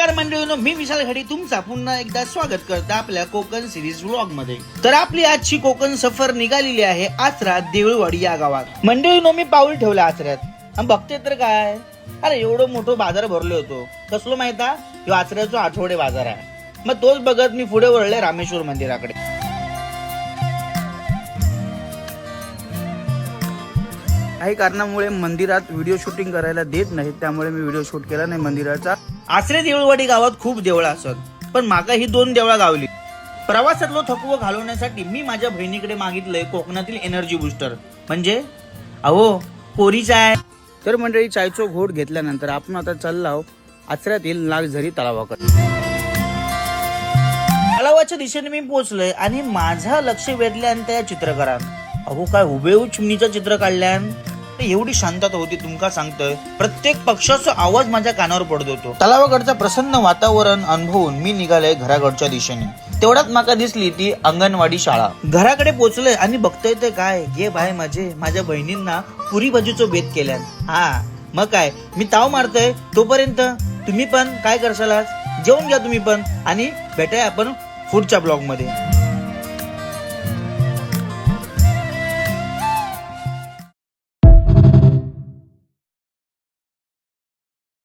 नमस्कार मंडळींनो, मी विशाल घडी तुमचा पुन्हा एकदा स्वागत करतो आपल्या कोकण सिरीज व्लॉग मध्ये। तर आपली आजची कोकण सफर निघालेली आहे आचरा देऊळवाडी या गावात। मंडळींनो, मी पाऊल ठेवलं आचऱ्यात आणि बघते तर काय, अरे एवढं मोठं बाजार भरलो होतो। कसलो माहिता, ह्यो आचऱ्याचा आठवडे बाजार आहे। मग तोच बघत मी पुढे वळले रामेश्वर मंदिराकडे। काही कारणामुळे मंदिरात व्हिडिओ शूटिंग करायला देत नाहीत, त्यामुळे मी व्हिडिओ शूट केला नाही मंदिराचा। आचरे देऊळवाडी गावात खूप देवळा असत, पण माका ही 2 देवळा गावली। प्रवासातलो थकवा घालवण्यासाठी मी माझ्या बहिणीकडे मागितलंय कोकणातील एनर्जी बुस्टर, म्हणजे अहो कोरी चाय। तर मंडळी, चायचो घोट घेतल्यानंतर आपण आता चाललो आचऱ्यातील नागझरी तलावाकडे। तलावाच्या दिशेने मी पोहोचलोय आणि माझा लक्ष वेधल्यान त्या चित्रकारान। अहो काय हुबेहूब चिमणीचं चित्र काढल्यान, एवढी शांतता होती तुमका सांगतोय। प्रत्येक पक्षाचा आवाज माझ्या कानावर पडत होतो। तलावाकडचं प्रसन्न वातावरण अनुभवून मी निघालोय घराकडच्या दिशेने। तेवढ्यात माका दिसली ती अंगणवाडी शाळा। घराकडे पोहोचलोय आणि बघतोय ते काय, गे भाई माझ्या बहिणींना पुरी भाजीचो बेत केल्यान। हा मग काय, मी ताव मारतोय तोपर्यंत तुम्ही पण काय करशाल, जेवून घ्या तुम्ही पण, आणि भेटाय आपण पुढच्या ब्लॉग मध्ये।